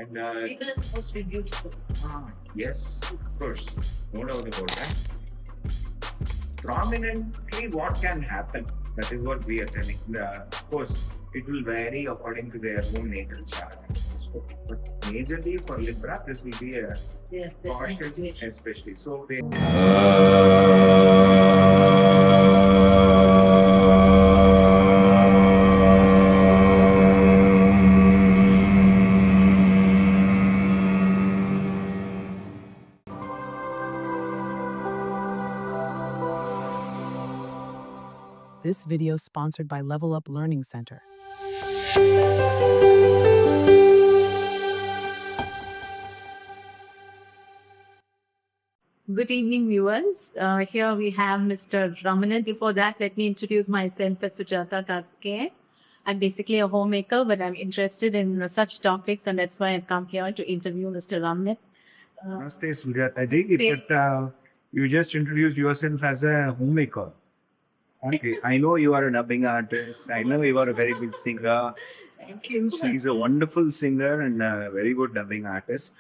And People are supposed to be beautiful. yes, of course, no doubt about that. Prominently, what can happen? That is what we are telling. Of course, it will vary according to their own natal chart. But majorly for Libra, this will be a Yeah, caution, especially. So they. This video is sponsored by Level Up Learning Center. Good evening, viewers. Here we have Mr. Ramanan. Before that, let me introduce myself as Sujata Karthikeyan. I'm basically a homemaker, but I'm interested in such topics, and that's why I've come here to interview Mr. Ramanan. Namaste, Sujata ji. But you just introduced yourself as a homemaker. Okay, I know you are a dubbing artist. I know you are a very good singer. Thank you. She's a wonderful singer and a very good dubbing artist.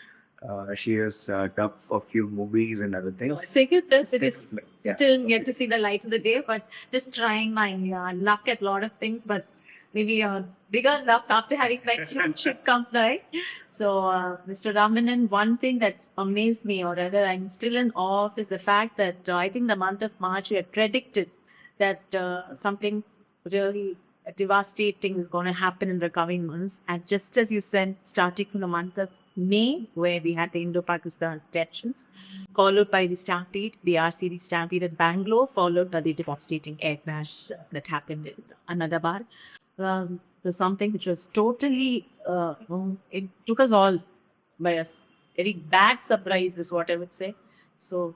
She has dubbed for few movies and other things. Second films, it is Yeah. still yet to see the light of the day, but just trying my luck at a lot of things. But maybe bigger luck after having met you should come by. So, Mr. Ramanan, one thing that amazed me, or rather I'm still in awe of, is the fact that I think the month of March you had predicted that something really devastating is going to happen in the coming months. And just as you said, starting from the month of May, where we had the Indo-Pakistan tensions, followed by the stampede, the RCD stampede at Bangalore, followed by the devastating air crash that happened in Ahmedabad. Was something which was totally, it took us all by a very bad surprise, is what I would say. So,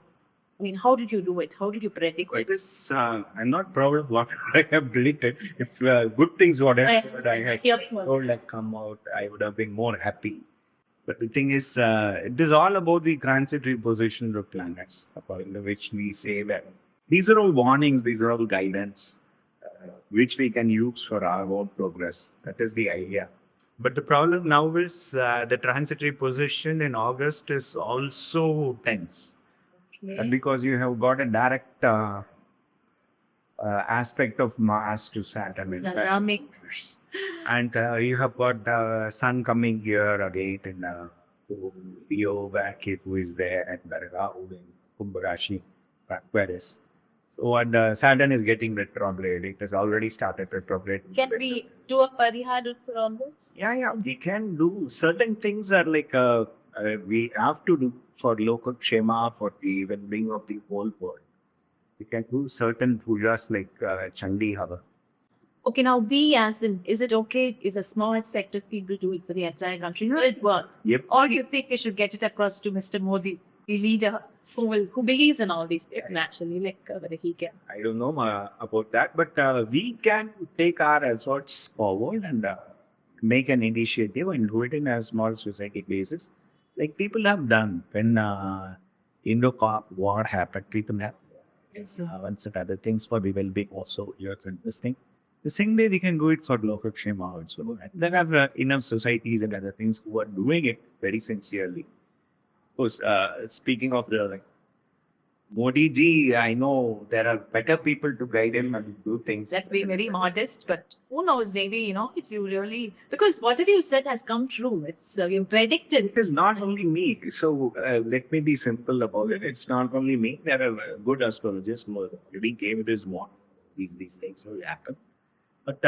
I mean, how did you do it? How did you predict It it? is, I'm not proud of what I have predicted. If good things what I have told had come out, I would have been more happy. But the thing is, it is all about the transitory position of planets, according to which we say that these are all warnings, these are all guidance, which we can use for our own progress. That is the idea. But the problem now is the transitory position in August is also tense. And because you have got a direct aspect of Mars to Saturn inside. Dynamic. And you have got the sun coming here again in Leo back who is there at Rahu in Tula Rashi, Aquarius. So and Saturn is getting retrograde. It has already started retrograde. Can we do a parihar for all this? Yeah, we can do certain things are like we have to do for local Kshema, for the well-being of the whole world. We can do certain pujas like Chandi Hava. Okay, now we as in, is it okay if a small set of people do it for the entire country? Will it work? Yep. Or do you think we should get it across to Mr. Modi, the leader who believes in all these things naturally, like whether he can? I don't know about that, but we can take our efforts forward and make an initiative and do it in a small society basis. Like people have done when Indo-Pak war happened, people have once and other things for the well-being also here and this thing. The same way we can do it for local Kshema also. And there are enough societies and other things who are doing it very sincerely. Of course, speaking of the Modi ji, I know there are better people to guide him and do things. That's being very modest, but who knows, maybe, if you really, because whatever you said has come true. It's, you predicted. It is not only me. So let me be simple about it. It's not only me. There are good astrologers who already gave this warning. These things will happen. But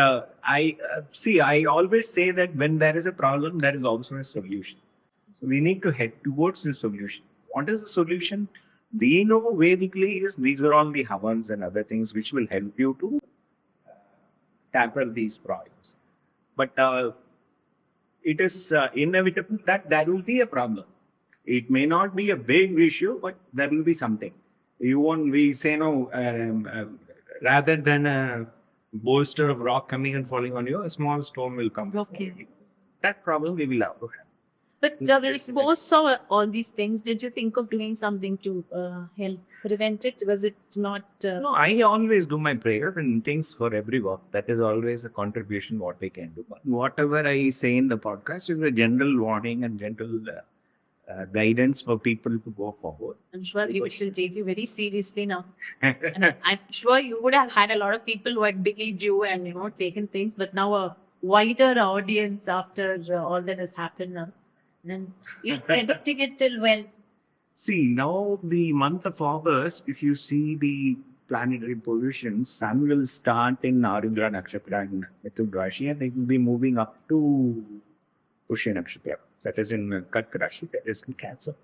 I always say that when there is a problem, there is also a solution. So we need to head towards the solution. What is the solution? We know Vedically is these are all the havans and other things which will help you to tackle these problems. But it is inevitable that there will be a problem. It may not be a big issue, but there will be something. We say no, rather than a bolster of rock coming and falling on you, a small stone will come. Okay. That problem we will have to have. But when you first saw all these things, did you think of doing something to help prevent it? Was it not? No, I always do my prayer and things for everyone. That is always a contribution what we can do. But whatever I say in the podcast is a general warning and general guidance for people to go forward. I'm sure you will take you very seriously now. And I'm sure you would have had a lot of people who had believed you and taken things, but now a wider audience after all that has happened now. And you're predicting it till when? See, now the month of August, if you see the planetary positions, Sun will start in Arudra Nakshatra in Tula Rashi and it will be moving up to Pushya Nakshatra. That is in Karka Rashi, that is in Cancer.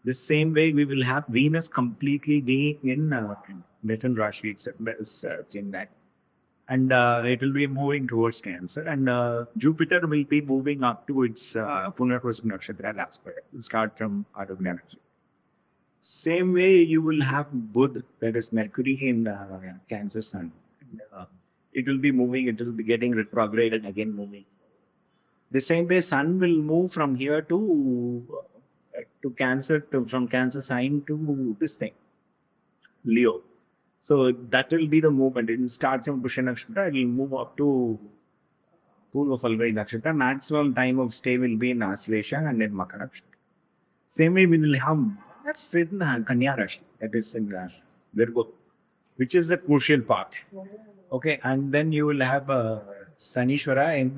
The same way we will have Venus completely being in Mithun Rashi, it's in that. And it will be moving towards Cancer. And Jupiter will be moving up to its Punarvasam Nakshatra last year. It will start from Arudra Nakshatra. Same way you will have Buddha, that is Mercury in Cancer Sun. And, it will be moving, it will be getting retrograde and again moving. The same way Sun will move from here to Cancer, from Cancer sign to this thing, Leo. So that will be the movement. It will start from Pushya Nakshatra, it will move up to Purva Falguni Nakshatra. Maximum time of stay will be in Aslesha and then Makara Nakshatra. Same way we will have, that's in Kanya Rashi, that is in Virgo, which is the crucial part. Okay, and then you will have Sanishwara in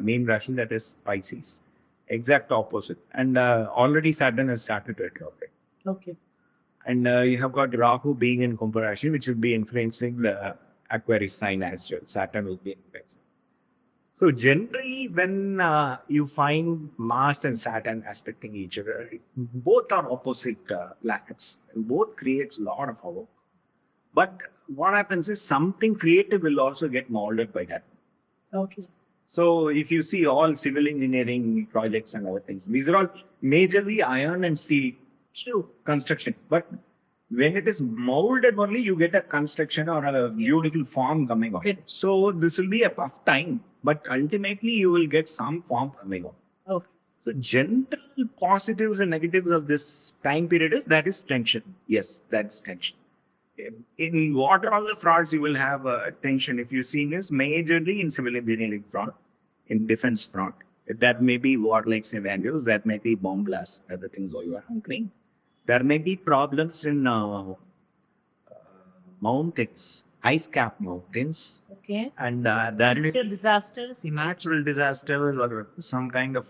main Rashi, that is Pisces. Exact opposite. And already Saturn has started to retrograde. Okay. And you have got Rahu being in Kumbha Rashi, which will be influencing the Aquarius sign as well. Saturn will be influencing. So generally, when you find Mars and Saturn aspecting each other, both are opposite planets. And both creates a lot of havoc. But what happens is something creative will also get molded by that. Okay. So if you see all civil engineering projects and other things, these are all majorly iron and steel construction. But when it is molded only, you get a construction or a beautiful form coming out. So this will be a tough time, but ultimately you will get some form coming out. Okay. So general positives and negatives of this time period is that is tension. Yes, that's tension. In what are all the frauds you will have tension if you see this majorly in civil engineering fraud, in defense fraud. That may be warlike scenarios, that may be bomb blasts, other things you are handling. There may be problems in mountains, ice cap mountains. Okay. And there may Natural disasters. natural disasters or some kind of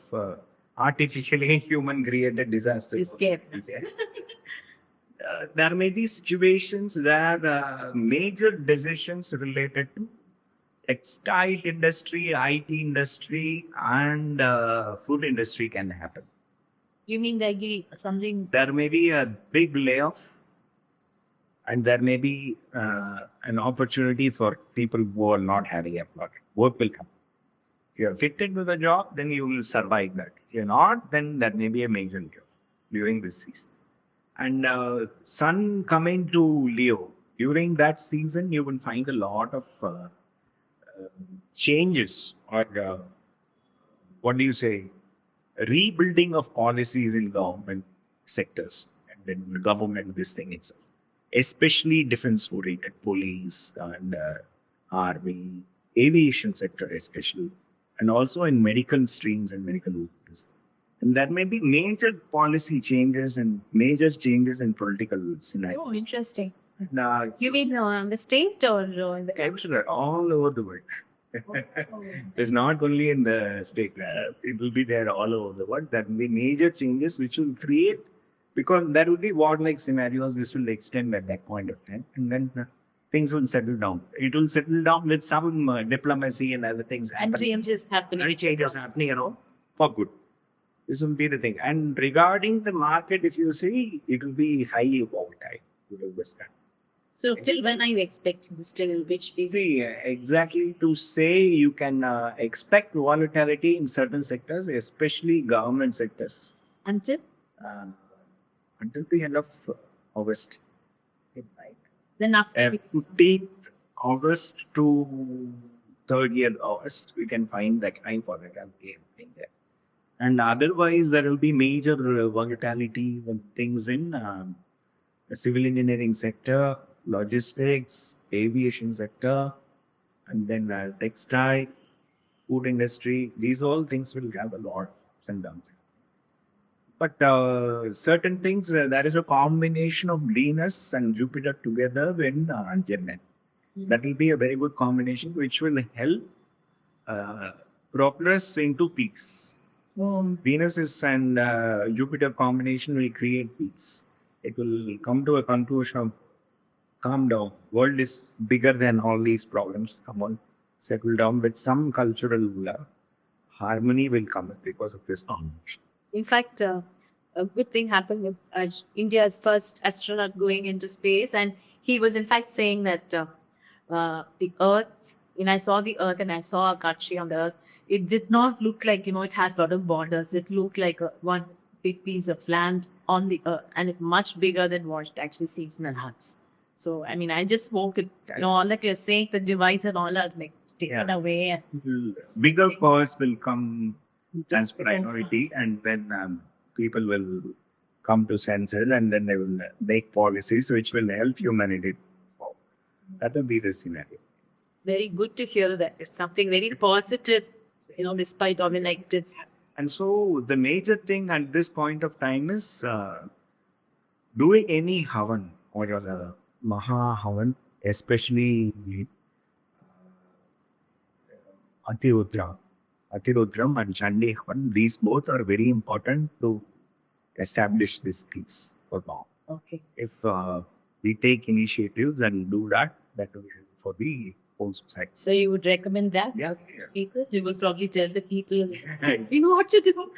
artificially human created disaster. You're scared. There may be situations where major decisions related to textile industry, IT industry, and food industry can happen. You mean there be something? There may be a big layoff, and there may be an opportunity for people who are not having a plot. Work will come. If you are fitted with a job, then you will survive that. If you're not, then that may be a major layoff during this season. And Sun coming to Leo, during that season, you will find a lot of changes or what do you say, rebuilding of policies in government sectors and then government this thing itself, especially defense oriented, police and army, aviation sector especially, and also in medical streams and medical business. And there may be major policy changes and major changes in political scenarios. Oh, interesting. Now, You mean the state or in the country? all over the world. It's not only in the state. It will be there all over the world. There will be major changes which will create, because there will be war-like scenarios. This will extend at that point of time, and then things will settle down. It will settle down with some diplomacy and other things And happening. changes happening. Any changes happening, for good. This will be the thing. And regarding the market, if you see, it will be highly volatile. You will understand. So till when are you expecting this? Till which period? See, exactly to say you can expect volatility in certain sectors, especially government sectors, Until? until the end of August. Then after? 15th August to 30th August, we can find that time for the campaign there. And otherwise, there will be major volatility when things in the civil engineering sector, logistics, aviation sector, and then textile, food industry. These all things will have a lot of ups and downs. But certain things, there is a combination of Venus and Jupiter together in Gemini. That will be a very good combination, which will help progress into peace. Venus is and Jupiter combination will create peace. It will come to a conclusion of calm down. World is bigger than all these problems. Come on, settle down. With some cultural harmony will come because of this combination. In fact, a good thing happened with India's first astronaut going into space, and he was in fact saying that the Earth, when I saw the Earth and I saw a country on the Earth, it did not look like, it has a lot of borders. It looked like one big piece of land on the Earth, and it's much bigger than what it actually seems in the labs. So, I mean, I just spoke it, all that you're saying, the divides and all are like taken away. Bigger powers will come as priority, and then people will come to senses, and then they will make policies which will help humanity. So that will be the scenario. Very good to hear that. It's something very positive, despite all the negatives. And so the major thing at this point of time is doing any havan or your Maha Havan, especially Atirudram and Chandi Havan. These both are very important to establish this peace for now. Okay. If we take initiatives and do that, that will help for the whole society. So you would recommend that? Yeah. People? You would probably tell the people, you know what to do.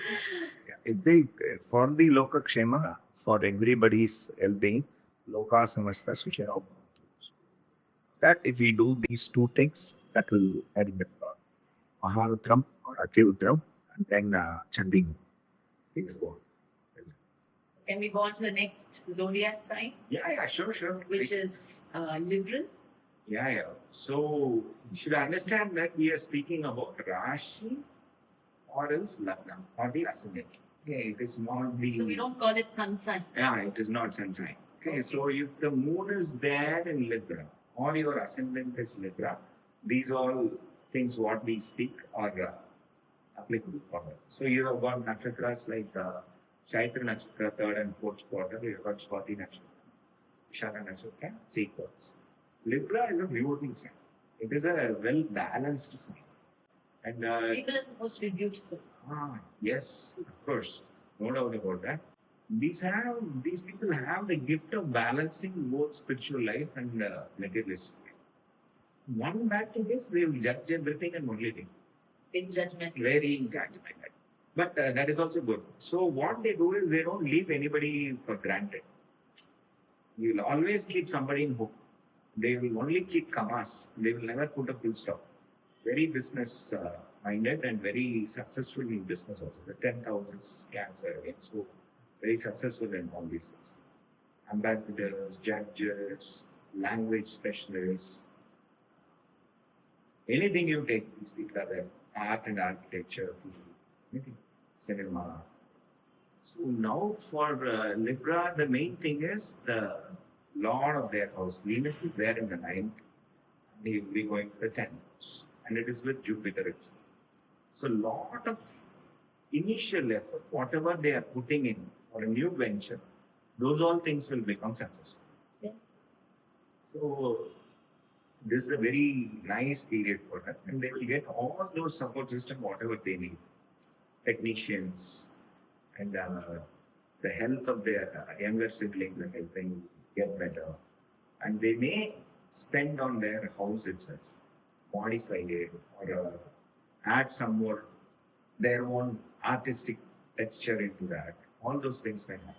If they, for the Loka Kshema, for everybody's well-being, Loka Samasta Suchara. That if we do these two things, that will help the Maharudram or Atirudram and then Chandi. Things go. Can we go on to the next zodiac sign? Yeah, sure. Which is Libra. Yeah. So you should understand that we are speaking about Rashi or else Lagna or the ascendant. Okay, it is not the. So we don't call it sun sign. Yeah, it is not sun sign. Okay, so if the moon is there in Libra or your ascendant is Libra, these all things what we speak are applicable for that. So you have got nakshatras like Chaitra Nakshatra, 3rd and 4th quarter, you have got Swati Nakshatra, Vishakha Nakshatra, 3 quarters. Libra is a beautiful sign. It is a well balanced sign. And People are supposed to be beautiful. yes, of course, no doubt about that. These people have the gift of balancing both spiritual life and materialistic life. One bad thing is they will judge everything and only think. Big judgment. Very judgmental. But that is also good. So what they do is they don't leave anybody for granted. You will always keep somebody in hook. They will only keep commas. They will never put a full stop. Very business minded and very successful in business also. The 10,000 Cancer again. So very successful in all these things. Ambassadors, judges, language specialists. Anything you take, these people are there. Art and architecture, anything, cinema. So now for Libra, the main thing is the Lord of their house. Venus is there in the 9th, and he will be going to the 10th house. And it is with Jupiter itself. So lot of initial effort, whatever they are putting in for a new venture, those all things will become successful. Yeah. So this is a very nice period for them, and they will get all those support system, whatever they need. Technicians and the health of their younger siblings are helping get better. And they may spend on their house itself, modify it, or add some more their own artistic texture into that. All those things can happen.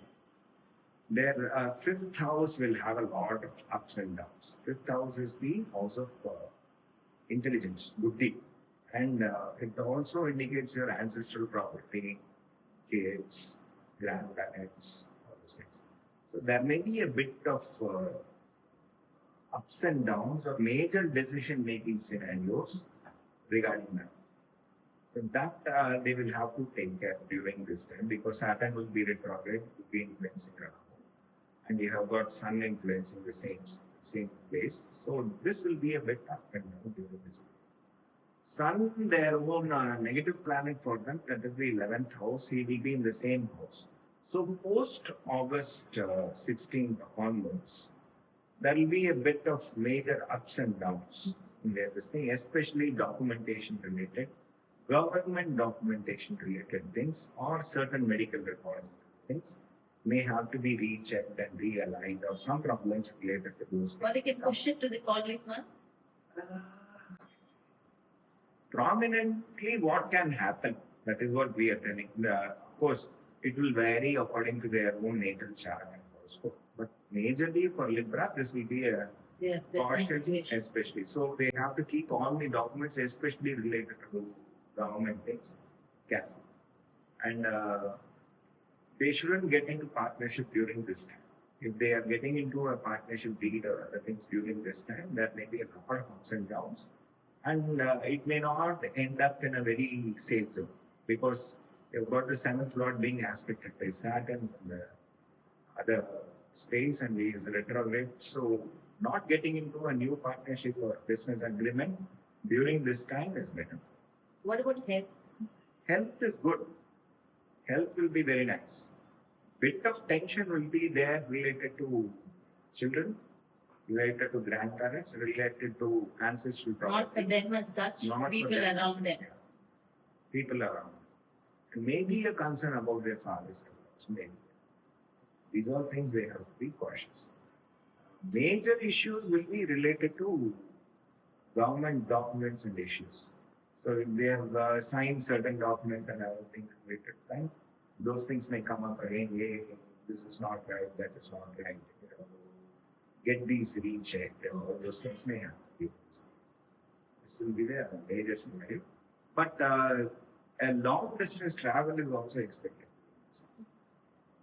Their 5th house will have a lot of ups and downs. 5th house is the house of intelligence, buddhi. And it also indicates your ancestral property, kids, grandparents, all those things. So there may be a bit of ups and downs or major decision-making scenarios regarding that. So that they will have to take care during this time because Saturn will be retrograde, will be influencing around. And you have got Sun influencing the same place. So this will be a bit up and down during this time. Sun, their own negative planet for them, that is the 11th house, he will be in the same house. So post August 16th onwards, there will be a bit of major ups and downs in their this thing, especially documentation related, government documentation related things, or certain medical records things may have to be rechecked and realigned, or some problems related to those Or they things. can push it to the following month. Prominently, what can happen? That is what we are telling. Of course, it will vary according to their own natal chart and horoscope. But majorly for Libra, this will be a Yeah, caution, especially. So they have to keep all the documents, especially related to government things, careful. And they shouldn't get into partnership during this time. If they are getting into a partnership deal or other things during this time, there may be a lot of ups and downs. And it may not end up in a very safe zone because you've got the seventh lord being aspected by Saturn from the other space and he is retrograde. So not getting into a new partnership or business agreement during this time is better. What about health? Health is good. Health will be very nice. Bit of tension will be there related to children, related to grandparents, related to ancestral property. Not for them as such, Not for people them. around them. Yeah. People around. And maybe a concern about their father's health. Maybe. These are things they have to be cautious. Major issues will be related to government documents and issues. So if they have signed certain document and other things related to time, those things may come up again. Hey, this is not right, that is not right. You know, get these rechecked. All those things may happen. This will be the major scenario. But a long distance travel is also expected.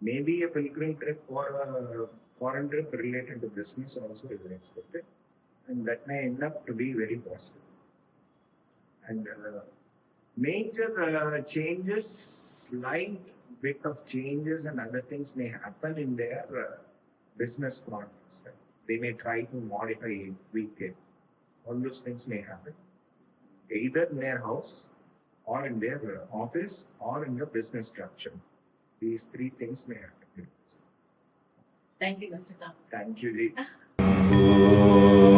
Maybe a pilgrim trip or a foreign trip related to business also is expected. And that may end up to be very positive. And major changes, slight bit of changes and other things may happen in their business context. They may try to modify it, tweak it. All those things may happen. Either in their house or in their office or in the business structure. These three things may happen. Thank you, Mr. Ram. Thank you, Lee.